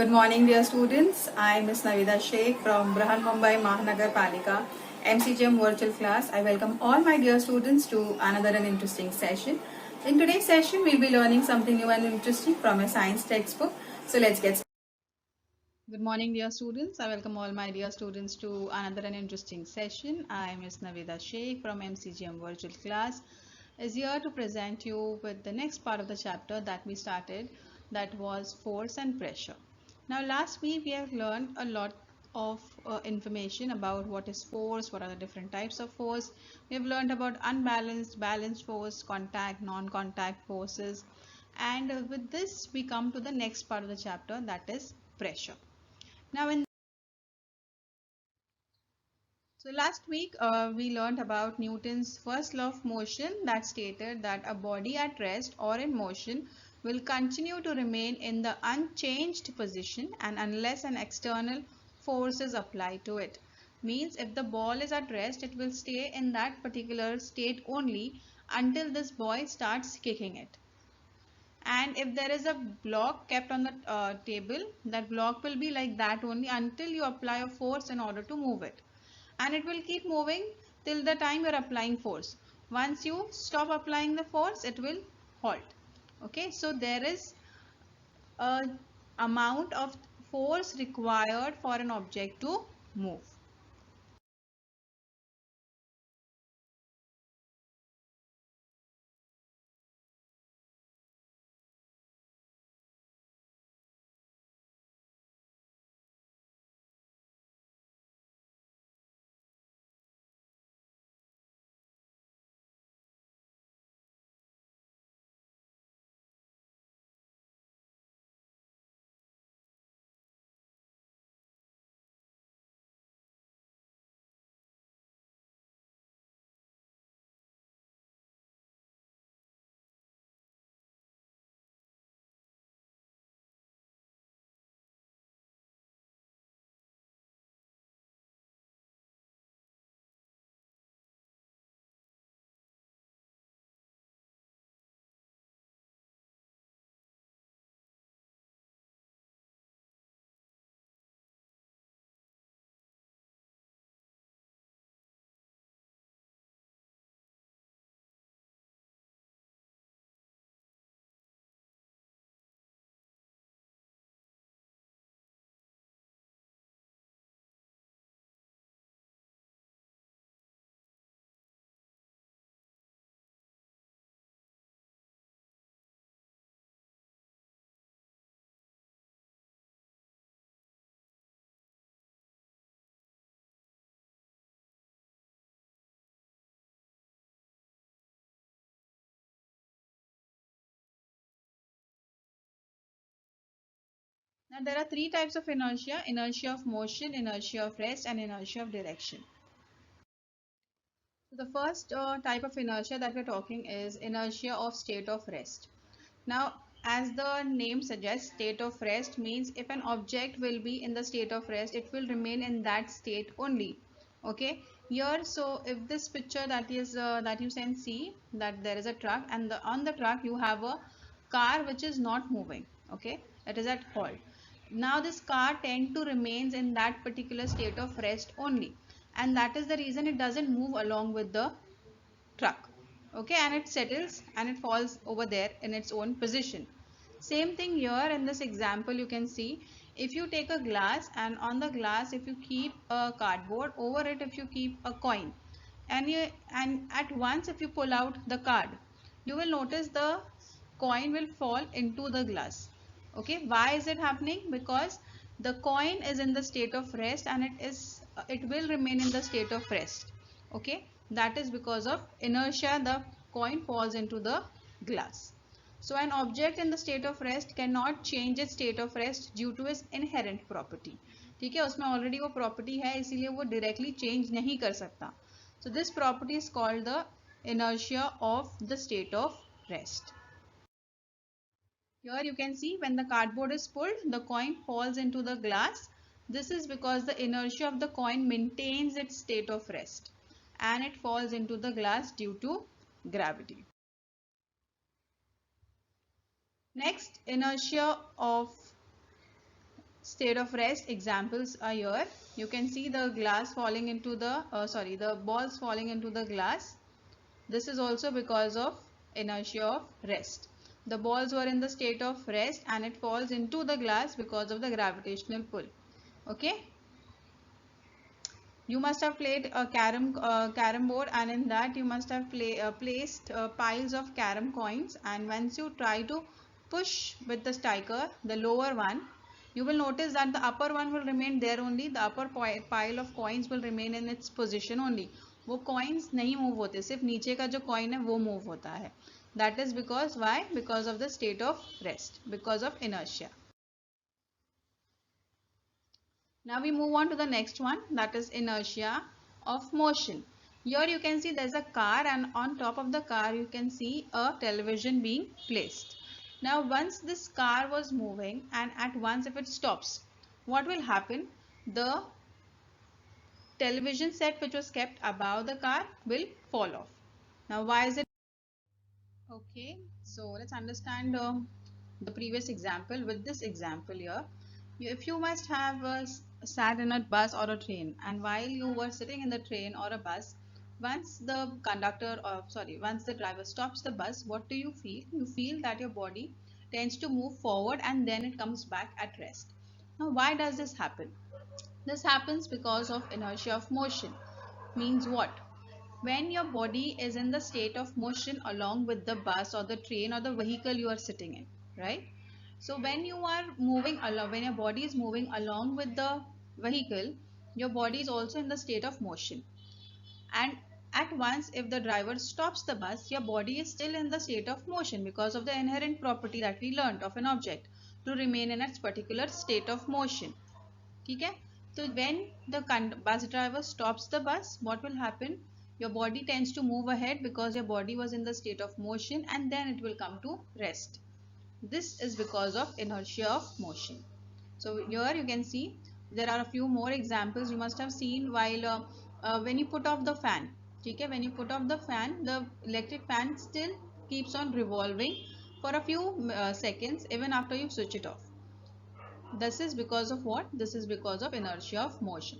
Good morning, dear students. I am Ms. Navida Sheikh from Brahan Mumbai Mahanagar Palika MCGM virtual class. I welcome all my dear students to another and interesting session. In today's session, we'll be learning something new and interesting from a science textbook. So let's get started. Good morning, dear students. I welcome all my dear students to another and interesting session. I am Ms. Navida Sheikh from MCGM virtual class is here to present you with the next part of the chapter that we started, that was force and pressure. Now last week we have learned a lot of information about what is force, what are the different types of force. We have learned about unbalanced, balanced force, contact, non-contact forces, and with this we come to the next part of the chapter, that is pressure. Now so last week we learned about Newton's first law of motion that stated that a body at rest or in motion will continue to remain in the unchanged position and unless an external force is applied to it. Means if the ball is at rest, it will stay in that particular state only until this boy starts kicking it. And if there is a block kept on the table, that block will be like that only until you apply a force in order to move it, and it will keep moving till the time you are applying force. Once you stop applying the force, it will halt. Okay, so there is a amount of force required for an object to move. Now there are three types of inertia: inertia of motion, inertia of rest, and inertia of direction. So the first type of inertia that we're talking is inertia of state of rest. Now, as the name suggests, state of rest means if an object will be in the state of rest, it will remain in that state only. Okay, here, so if this picture that is that you can see that there is a truck, and on the truck you have a car which is not moving. Okay, it is at halt. Now this car tend to remains in that particular state of rest only, and that is the reason it doesn't move along with the truck. Okay, and it settles and it falls over there in its own position. Same thing here in this example. You can see, if you take a glass, and on the glass if you keep a cardboard, over it if you keep a coin, and at once if you pull out the card, you will notice the coin will fall into the glass. Okay, why is it happening? Because the coin is in the state of rest, and it will remain in the state of rest. Okay, that is because of inertia. The coin falls into the glass. So an object in the state of rest cannot change its state of rest due to its inherent property. ठीक है, उसमें already वो property है, इसीलिए वो directly change नहीं कर सकता. So this property is called the inertia of the state of rest. Here you can see when the cardboard is pulled, the coin falls into the glass. This is because the inertia of the coin maintains its state of rest, and it falls into the glass due to gravity. Next, inertia of state of rest examples are here. You can see the glass falling into the the balls falling into the glass. This is also because of inertia of rest. The balls were in the state of rest and it falls into the glass because of the gravitational pull. Okay. You must have played a carom board, and in that you must have placed piles of carom coins, and once you try to push with the striker the lower one, you will notice that the upper one will remain there only. The upper pile of coins will remain in its position only. वो coins नहीं move होते, सिर्फ नीचे का जो coin है वो move होता है. That is because why? Because of the state of rest, because of inertia. Now we move on to the next one, that is inertia of motion. Here you can see there's a car, and on top of the car you can see a television being placed. Now once this car was moving and at once if it stops, what will happen? The television set which was kept above the car will fall off. Now why is it? Okay, so let's understand the previous example with this example here. If you must have sat in a bus or a train, and while you were sitting in the train or a bus, once the once the driver stops the bus, what do you feel? You feel that your body tends to move forward and then it comes back at rest. Now why does this happen? This happens because of inertia of motion. Means what? When your body is in the state of motion along with the bus or the train or the vehicle you are sitting in, right? So when you are moving along, when your body is moving along with the vehicle, your body is also in the state of motion. And at once, if the driver stops the bus, your body is still in the state of motion because of the inherent property that we learnt of an object to remain in its particular state of motion. Okay? So when the bus driver stops the bus, what will happen? Your body tends to move ahead because your body was in the state of motion, and then it will come to rest. This is because of inertia of motion. So here you can see there are a few more examples you must have seen while when you put off the fan. Okay? When you put off the fan, the electric fan still keeps on revolving for a few seconds even after you switch it off. This is because of what? This is because of inertia of motion.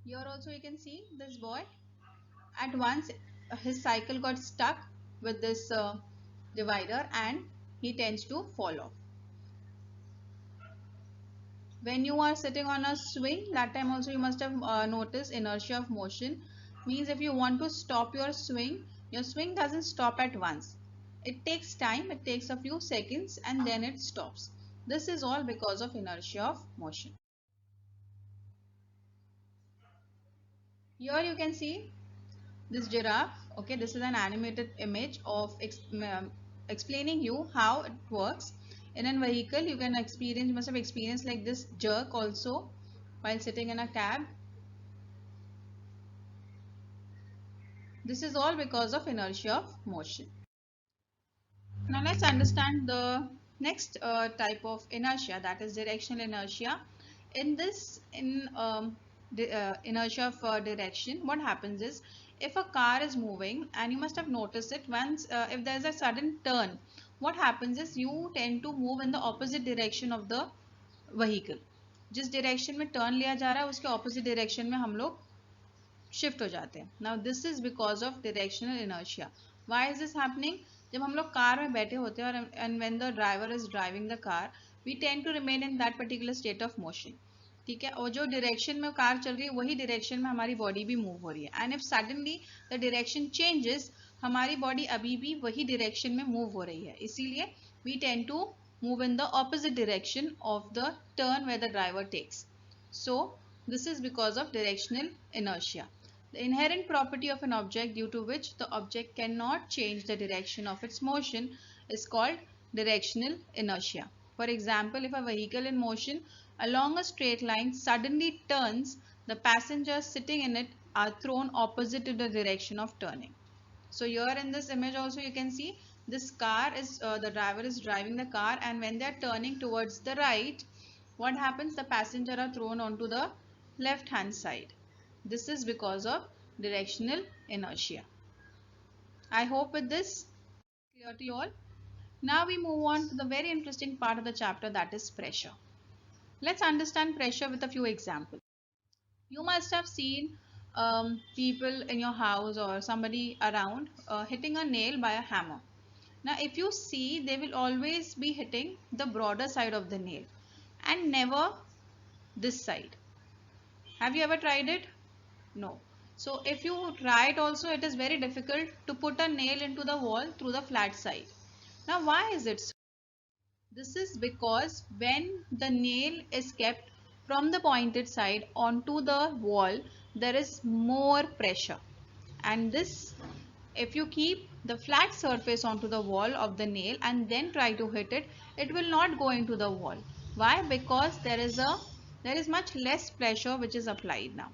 Here also you can see this boy. At once his cycle got stuck with this divider and he tends to fall off. When you are sitting on a swing, that time also you must have noticed inertia of motion. Means if you want to stop your swing doesn't stop at once. It takes time, it takes a few seconds and then it stops. This is all because of inertia of motion. Here you can see this giraffe. Okay, this is an animated image of explaining you how it works. In a vehicle you can experience, you must have experienced like this jerk also while sitting in a cab. This is all because of inertia of motion. Now let's understand the next type of inertia, that is directional inertia. In this inertia of direction, what happens is if a car is moving, and you must have noticed it once, if there is a sudden turn, what happens is you tend to move in the opposite direction of the vehicle. जिस direction में turn लिया जा रहा है उसके opposite direction में हम लोग शिफ्ट हो जाते हैं. Now this is because of directional inertia. Why is this happening? जब हम लोग कार में बैठे होते हैं और and when the driver is driving the car, we tend to remain in that particular state of motion. ठीक है, और जो डायरेक्शन में कार चल रही है वही डायरेक्शन में हमारी बॉडी भी मूव हो रही है. And if suddenly the direction changes, हमारी बॉडी अभी भी वही डायरेक्शन में मूव हो रही है. इसीलिए we tend to move in the opposite direction of the turn where the driver takes. So this is because of directional inertia. The inherent property of an object due to which the object cannot change the direction of its motion is called directional inertia. For example, if a vehicle in motion along a straight line suddenly turns, the passengers sitting in it are thrown opposite to the direction of turning. So here in this image also you can see this car is, the driver is driving the car, and when they are turning towards the right, what happens? The passenger are thrown onto the left hand side. This is because of directional inertia. I hope with this clear to you all. Now we move on to the very interesting part of the chapter, that is pressure. Let's understand pressure with a few examples. You must have seen people in your house or somebody around hitting a nail by a hammer. Now, if you see, they will always be hitting the broader side of the nail and never this side. Have you ever tried it? No. So, if you try it also, it is very difficult to put a nail into the wall through the flat side. Now, why is it so? This is because when the nail is kept from the pointed side onto the wall, there is more pressure. And this, if you keep the flat surface onto the wall of the nail and then try to hit it, it will not go into the wall. Why? Because there is much less pressure which is applied now.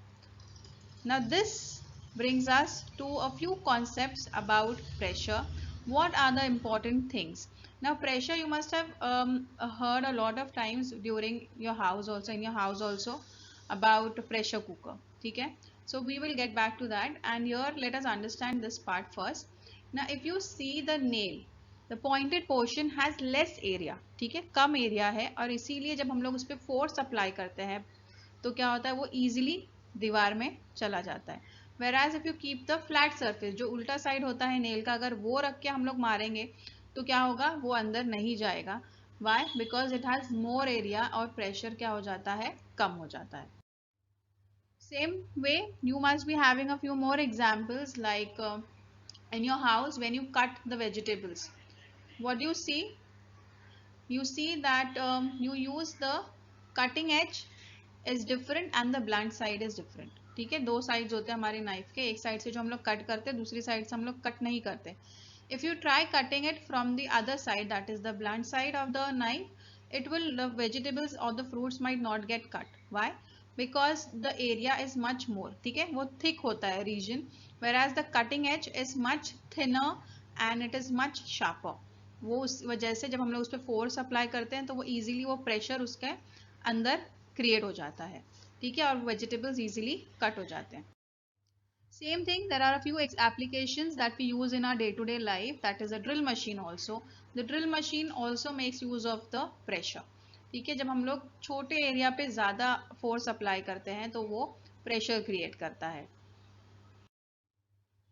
Now this brings us to a few concepts about pressure. What are the important things? Now pressure, you must have heard a lot of times during your house also, in your house also, about pressure cooker. Okay? So we will get back to that, and here let us understand this part first. Now if you see the nail, the pointed portion has less area. ठीक है, कम area है और इसीलिए जब हम लोग उस पर फोर्स अप्लाई करते हैं तो क्या होता है, वो इजीली दीवार में चला जाता है. whereas if you keep the flat surface, जो उल्टा साइड होता है नेल का, अगर वो रख के हम लोग मारेंगे तो क्या होगा, वो अंदर नहीं जाएगा. why? because it has more area और प्रेशर क्या हो जाता है, कम हो जाता है. Same way you must be having a few more examples like in your house when you cut the vegetables, what do you see? You see that you use the cutting edge is different and the blunt side is different. ठीक है, दो sides होते हैं हमारे knife के, एक side से जो हम लोग कट करते हैं, दूसरी साइड से हम लोग कट नहीं करते. if you try cutting it from the other side, that is the blunt side of the knife, it will, the vegetables or the fruits might not get cut. why? because the area is much more, ठीक है, वो thick होता है region, whereas the cutting edge is much thinner and it is much sharper. वो उस वजह से जब हम लोग उस पर फोर्स अप्लाई करते हैं तो वो इजीली वो प्रेशर उसके अंदर क्रिएट हो जाता है. ठीक है, और वेजिटेबल्स इजीली कट हो जाते हैं. Same thing, there are a few applications that we use in our day-to-day life, that is a drill machine also. The drill machine also makes use of the pressure. ठीक है, जब हम लोग छोटे area पे ज़्यादा फोर्स अप्लाई करते हैं तो वो प्रेशर क्रिएट करता है.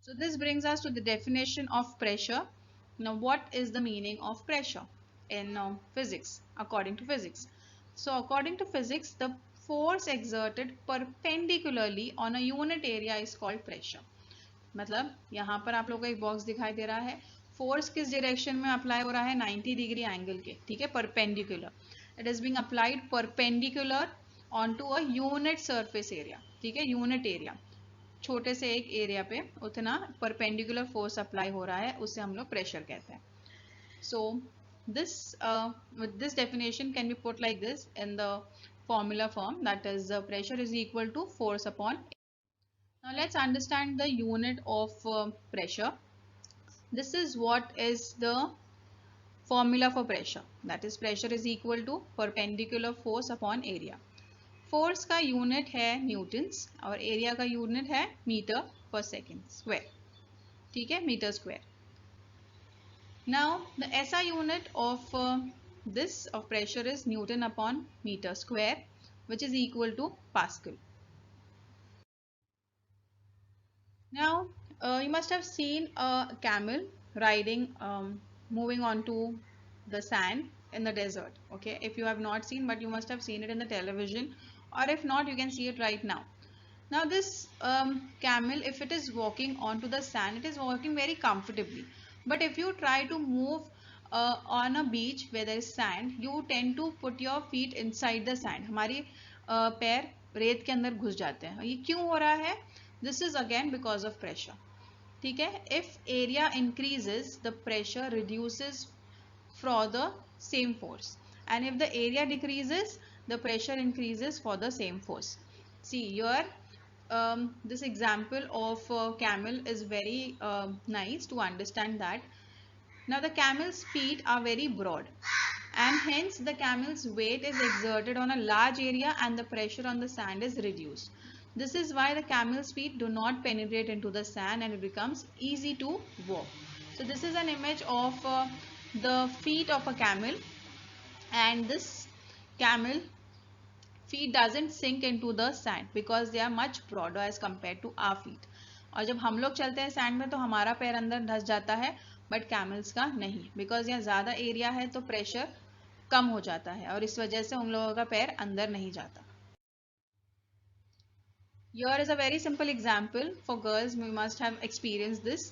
So this brings us to the definition of pressure. Now what is the meaning of pressure in physics, according to physics? So according to physics, the force exerted perpendicularly on a unit area is called pressure. मतलब यहाँ पर आप लोगों को एक box दिखाई दे रहा है, फोर्स किस डायरेक्शन में अप्लाई हो रहा है, 90 डिग्री एंगल के. ठीक है, perpendicular. It is being applied perpendicular on to a unit surface area. ठीक है, यूनिट एरिया, छोटे से एक एरिया पे उतना परपेंडिकुलर फोर्स अप्लाई हो रहा है, उसे हम लोग प्रेशर कहते हैं. सो this with this definition can be put like this in the formula form, that is pressure is equal to force upon. Now let's understand the unit of pressure. This is what is the formula for pressure, that is pressure is equal to perpendicular force upon area. Force का unit है newtons और area का unit है metre per second square. ठीक है, metre square. Now the SI unit of this of pressure is Newton upon meter square, which is equal to Pascal. Now you must have seen a camel riding, moving on to the sand in the desert. Okay, if you have not seen, but you must have seen it in the television, or if not, you can see it right now. Now this camel, if it is walking onto the sand, it is walking very comfortably. But if you try to move on a beach where there is sand, you tend to put your feet inside the sand. हमारी पैर रेत के अंदर घुस जाते हैं. ये क्यों हो रहा है? This is again because of pressure. ठीक है, if area increases, the pressure reduces for the same force, and if the area decreases, the pressure increases for the same force. See here, this example of camel is very nice to understand that. Now the camel's feet are very broad and hence the camel's weight is exerted on a large area and the pressure on the sand is reduced. This is why the camel's feet do not penetrate into the sand and it becomes easy to walk. So this is an image of the feet of a camel, and this camel feet doesn't sink into the sand because they are much broader as compared to our feet. और जब हम लोग चलते हैं sand में तो हमारा पैर अंदर धंस जाता है, बट कैमल्स का नहीं, बिकॉज यहाँ ज़्यादा एरिया है तो प्रेशर कम हो जाता है और इस वजह से उन लोगों का पैर अंदर नहीं जाता. Here is a very simple example for girls. We must have experienced this.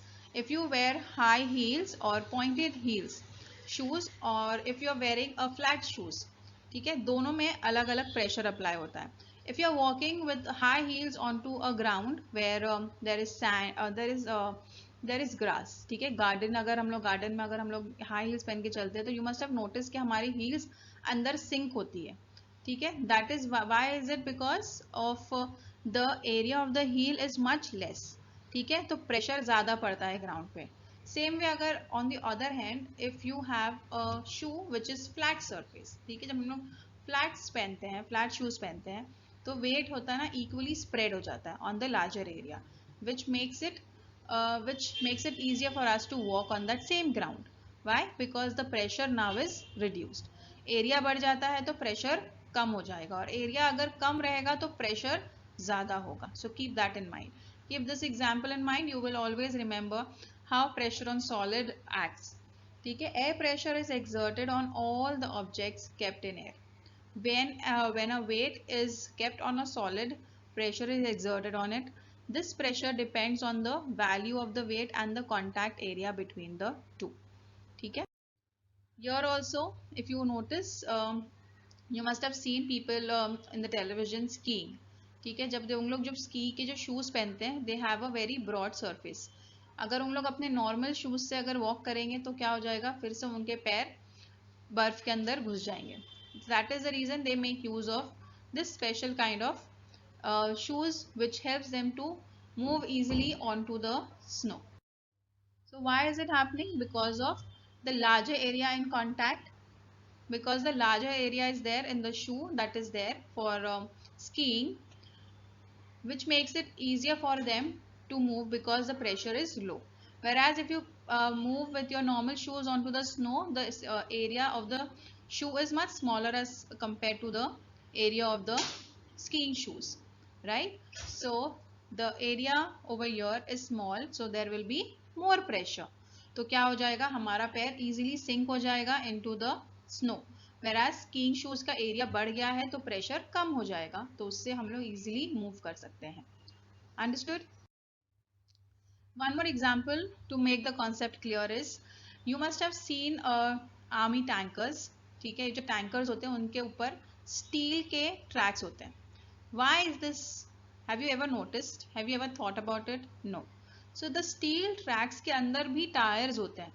If you wear high heels or pointed heels shoes, or if you are wearing a flat shoes, ठीक है, दोनों में अलग अलग प्रेशर अप्लाई होता है. If you are walking with high heels onto a ground where there is sand, there is grass, ठीक है, गार्डन, अगर हम लोग गार्डन में अगर हम लोग हाई हील्स पहन के चलते हैं तो यू मस्ट हैव नोटिस कि हमारी हील्स अंदर सिंक होती है, ठीक है. That is why is it, because of the area of the heel is much less, ठीक है, तो प्रेशर ज़्यादा पड़ता है ग्राउंड पे. सेम वे अगर on the other hand if you have a shoe which is flat surface, ठीक है, जब हम लोग फ्लैट्स पहनते हैं, फ्लैट शूज़ पहनते हैं, तो वेट होता है ना इक्वली स्प्रेड हो जाता है on the larger area, which makes it easier for us to walk on that same ground. Why? Because the pressure now is reduced. Area बढ़ जाता है तो प्रेशर कम हो जाएगा, और एरिया अगर कम रहेगा तो प्रेशर ज़्यादा होगा. So keep that in mind. Keep this example in mind. You will always remember how pressure on solid acts. ठीक है, air pressure is exerted on all the objects kept in air. When a weight is kept on a solid, pressure is exerted on it. This pressure depends on the value of the weight and the contact area between the two. ठीक है. Here also, if you notice, you must have seen people in the television skiing. ठीक है, जब उन लोग जब ski के जो शूज़ पहनते हैं, they have a very broad surface. अगर उन लोग अपने नॉर्मल शूज़ से अगर वॉक करेंगे तो क्या हो जाएगा, फिर से उनके पैर बर्फ के अंदर घुस जाएंगे. That is the reason they make use of this special kind of shoes which helps them to move easily onto the snow. So why is it happening? Because of the larger area in contact, because the larger area is there in the shoe that is there for skiing, which makes it easier for them to move because the pressure is low. Whereas if you move with your normal shoes onto the snow, the area of the shoe is much smaller as compared to the area of the skiing shoes, right? So the area over here is small, so there will be more pressure. तो क्या हो जाएगा, हमारा पैर easily sink हो जाएगा into the snow. Whereas skiing shoes का area बढ़ गया है तो प्रेशर कम हो जाएगा, तो उससे हम लोग इजीली मूव कर सकते हैं. Understood. One more example to make the concept clear is, you must have seen army tankers. ठीक है, जो टैंकर्स होते हैं उनके ऊपर स्टील के ट्रैक्स होते हैं. Why is this? Have you ever noticed? Have you ever thought about it? No. So the steel tracks के अंदर भी टायर्स होते हैं.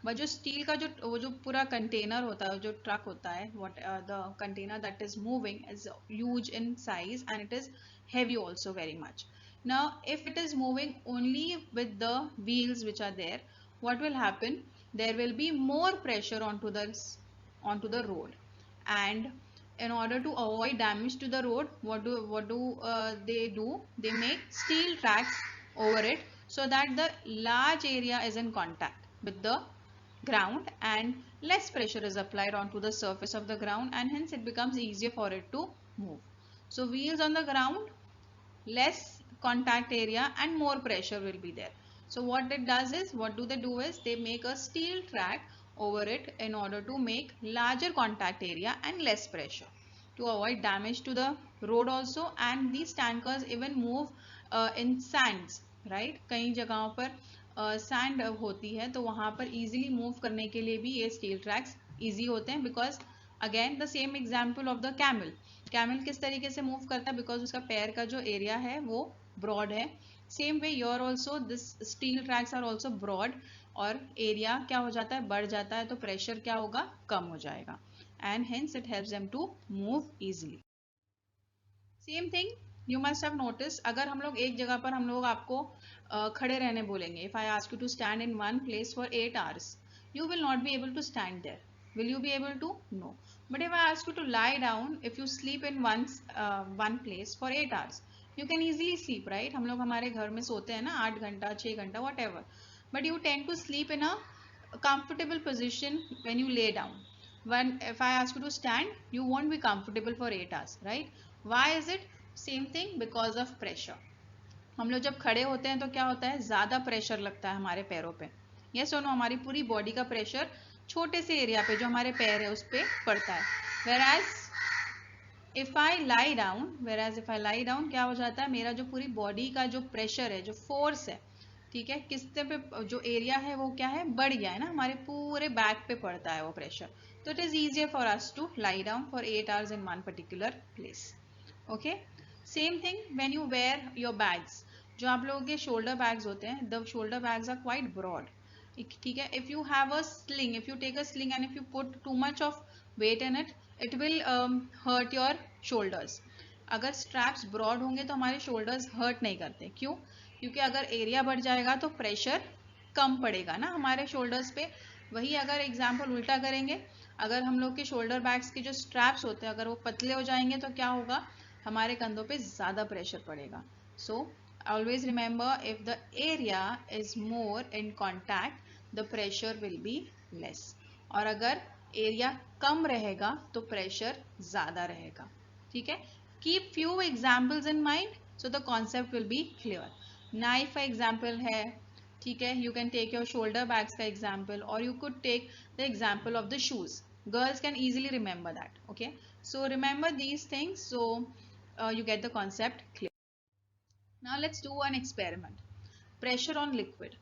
वह जो स्टील का जो पूरा कंटेनर होता है, जो ट्रक होता है, what the container that is moving is huge in size and it is heavy also very much. Now if it is moving only with the wheels which are there, what will happen? There will be more pressure onto the road, and in order to avoid damage to the road, what do they do? They make steel tracks over it so that the large area is in contact with the ground and less pressure is applied onto the surface of the ground, and hence it becomes easier for it to move. So wheels on the ground, less contact area and more pressure will be there. So what it does is, what do they do is, they make a steel track over it in order to make larger contact area and less pressure to avoid damage to the road also. And these tankers even move in sands, right? कई जगहों पर sand होती है तो वहाँ पर easily move करने के लिए भी ये स्टील ट्रैक्स इजी होते हैं. Because again the same example of the camel. Camel किस तरीके से मूव करता है? बिकॉज उसका पैर का जो एरिया है वो ब्रॉड है. Same way your also this steel tracks are also broad, और एरिया क्या हो जाता है, बढ़ जाता है, तो प्रेशर क्या होगा, कम हो जाएगा, and hence it helps them to move easily. Same thing you must have notice, अगर हम लोग एक जगह पर हम लोग आपको खड़े रहने बोलेंगे, if I ask you to stand in one place for 8 hours, you will not be able to stand there. Will you be able to? No. But if I ask you to lie down, if you sleep in one place for 8 hours, you can easily sleep, right? हम लोग हमारे घर में सोते हैं ना 8 घंटा 6 घंटा whatever, but you tend to sleep in a a comfortable position when you lay down. When if I ask you to stand, you won't be comfortable for 8 hours, right? Why is it? Same thing, because of pressure. हम लोग जब खड़े होते हैं तो क्या होता है, ज़्यादा प्रेशर लगता है हमारे पैरों पे. यस और नो, हमारी पूरी बॉडी का प्रेशर छोटे से एरिया पे जो हमारे पैर है उस पर पड़ता है. वेराज इफ आई लाई डाउन क्या हो जाता है, मेरा जो पूरी बॉडी का जो प्रेशर है, जो फोर्स है, ठीक है, किसते पे जो एरिया है वो क्या है, बढ़ गया है ना, हमारे पूरे बैक पे पड़ता है वो प्रेशर. तो it is easier for us to lie down for 8 hours in one particular place. Okay. Same thing when you wear your bags. जो आप लोगों के शोल्डर बैग्स होते हैं, the shoulder bags are quite broad. ठीक है. If you have a sling, if you take a sling and if you put too much of weight in it, it will hurt your shoulders. अगर straps broad होंगे तो हमारे shoulders hurt नहीं करते. क्यों? क्योंकि अगर एरिया बढ़ जाएगा तो प्रेशर कम पड़ेगा ना हमारे शोल्डर्स पे. वही अगर एग्जाम्पल उल्टा करेंगे, अगर हम लोग के शोल्डर बैग्स के जो स्ट्रैप्स होते हैं अगर वो पतले हो जाएंगे तो क्या होगा, हमारे कंधों पे ज़्यादा प्रेशर पड़ेगा. So always remember, if the area is more in contact the pressure will be less. और अगर एरिया कम रहेगा तो प्रेशर ज़्यादा रहेगा. ठीक है. Keep few examples in mind so the concept will be clear. Knife का एग्जाम्पल है, ठीक है. You can take your shoulder bags का एग्जाम्पल, और you could take the example of the shoes. Girls can easily remember that. Okay, so remember these things so you get the concept clear. Now let's do an experiment. Pressure on liquid.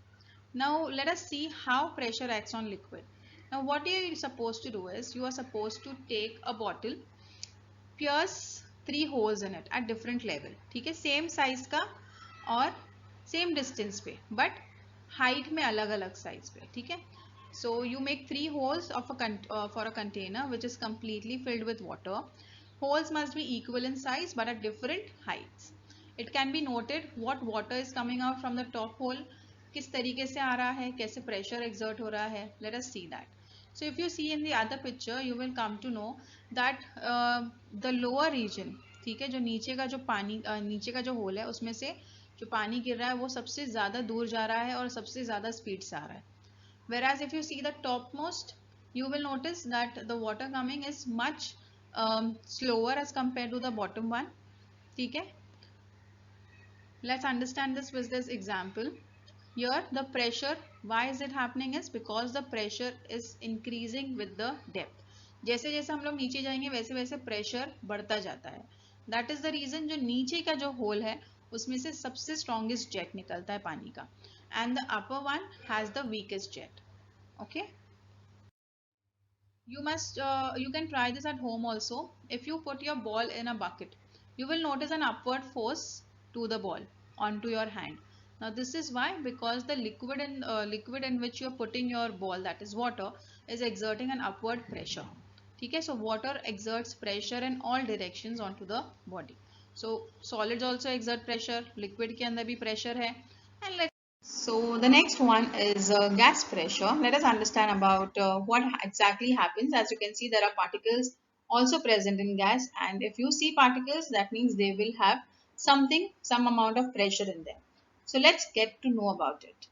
Now let us see how pressure acts on liquid. Now what you are supposed to do is, you are supposed to take a bottle, pierce 3 holes in it at different level. ठीक है, same size का और same distance पे, but height में अलग अलग size पे. ठीक है. So you make 3 holes of for a container which is completely filled with water. Holes must be equal in size but at different heights. It can be noted what water is coming out from the top hole, किस तरीके से आ रहा है, कैसे pressure exert हो रहा है. Let us see that. So if you see in the other picture, you will come to know that the lower region, ठीक है, जो नीचे का जो पानी नीचे का जो होल है उसमें से जो पानी गिर रहा है वो सबसे ज़्यादा दूर जा रहा है और सबसे ज़्यादा स्पीड से आ रहा है. Whereas if you see the topmost, you will notice that the water coming is much slower as compared to the bottom one. ठीक है. Let's understand this with this example. Here the pressure, why is it happening, is because the pressure is increasing with the depth. जैसे जैसे हम लोग नीचे जाएंगे वैसे वैसे प्रेशर बढ़ता जाता है. That is the reason जो नीचे का जो होल है उसमें से सबसे स्ट्रॉन्गेस्ट जेट निकलता है पानी का, and the upper one has the weakest jet. Okay. You can try this at home also. If you put your ball in a bucket, you will notice an upward force to the ball onto your hand. Now this is why, because the liquid in which you are putting your ball, that is water, is exerting an upward pressure. Okay, so water exerts pressure in all directions onto the body. So solids also exert pressure, liquid के अंदर भी pressure है. And so the next one is gas pressure. Let us understand about what exactly happens. As you can see, there are particles also present in gas, and if you see particles, that means they will have some amount of pressure in them. So let's get to know about it.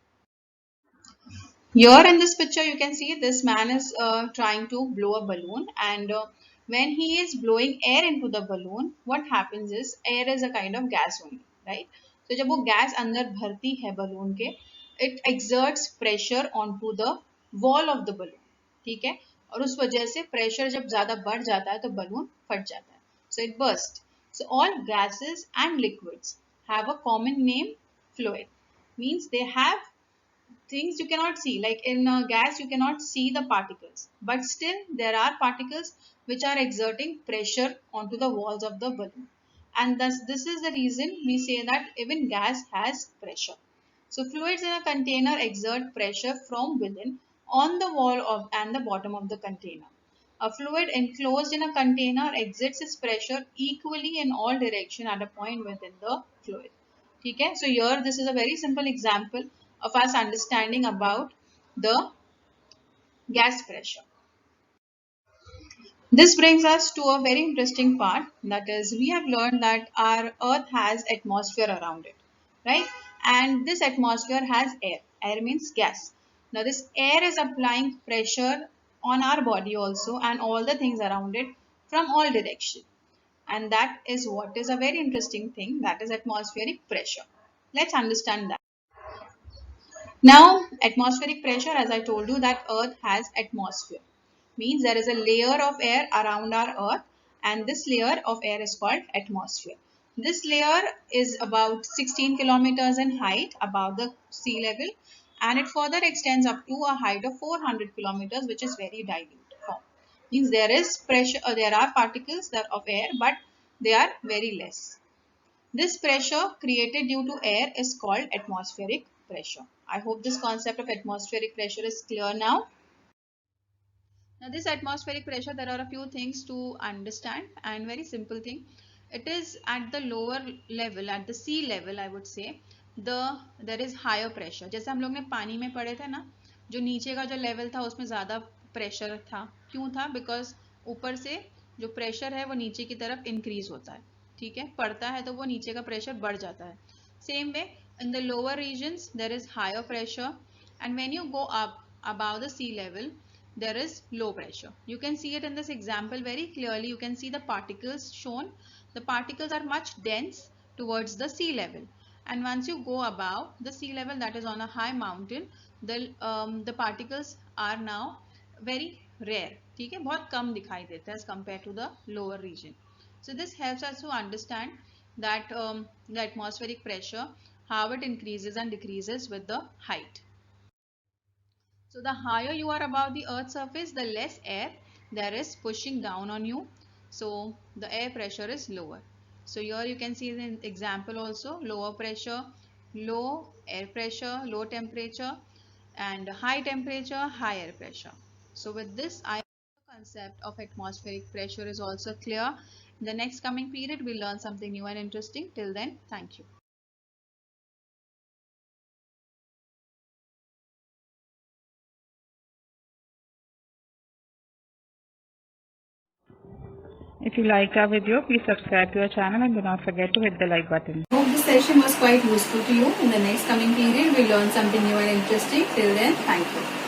Here in this picture, you can see this man is trying to blow a balloon, and when he is blowing air into the balloon, what happens is, air is a kind of gas only, right? So जब वो gas अंदर भरती है balloon के, it exerts pressure onto the wall of the balloon. ठीक है. और उस वजह से प्रेशर जब ज़्यादा बढ़ जाता है तो बलून फट जाता है. So it bursts. So all gases and liquids have a common name, fluid. Means they have things you cannot see, like in gas you cannot see the particles, but still there are particles which are exerting pressure onto the walls of the balloon, and thus this is the reason we say that even gas has pressure. So fluids in a container exert pressure from within on the wall of and the bottom of the container. A fluid enclosed in a container exerts its pressure equally in all direction at a point within the fluid. Okay, so here this is a very simple example of us understanding about the gas pressure. This brings us to a very interesting part, that is, we have learned that our earth has atmosphere around it, right? And this atmosphere has air. Air means gas. Now this air is applying pressure on our body also and all the things around it from all direction. And that is what is a very interesting thing, that is atmospheric pressure. Let's understand that. Now atmospheric pressure, as I told you, that earth has atmosphere, means there is a layer of air around our earth, and this layer of air is called atmosphere. This layer is about 16 kilometers in height above the sea level, and it further extends up to a height of 400 kilometers, which is very dilute form. Means there is pressure, there are particles that of air, but they are very less. This pressure created due to air is called atmospheric pressure. I hope this concept of atmospheric pressure is clear now. Now this atmospheric pressure, there are a few things to understand, and very simple thing. It is at the lower level, at the sea level I would say, there is higher pressure. जैसे हम लोग ने पानी में पढ़े थे ना, जो नीचे का जो लेवल था उसमें ज़्यादा प्रेशर था. क्यों था? बिकॉज ऊपर से जो प्रेशर है वो नीचे की तरफ इंक्रीज होता है. ठीक है, पड़ता है तो वो नीचे का प्रेशर बढ़ जाता है. Same way in the lower regions there is higher pressure, and when you go up above the sea level there is low pressure. You can see it in this example very clearly. You can see the particles shown. The particles are much dense towards the sea level, and once you go above the sea level, that is on a high mountain, the particles are now very rare. ठीक है, बहुत कम दिखाई देता है as compared to the lower region. So this helps us to understand that the atmospheric pressure, how it increases and decreases with the height. So the higher you are above the earth's surface, the less air there is pushing down on you. So the air pressure is lower. So here you can see the example also, lower pressure, low air pressure, low temperature, and high temperature, high air pressure. So with this, the concept of atmospheric pressure is also clear. In the next coming period, we'll learn something new and interesting. Till then, thank you. If you liked our video, please subscribe to our channel and do not forget to hit the like button. Hope this session was quite useful to you. In the next coming period, we'll learn something new and interesting. Till then, thank you.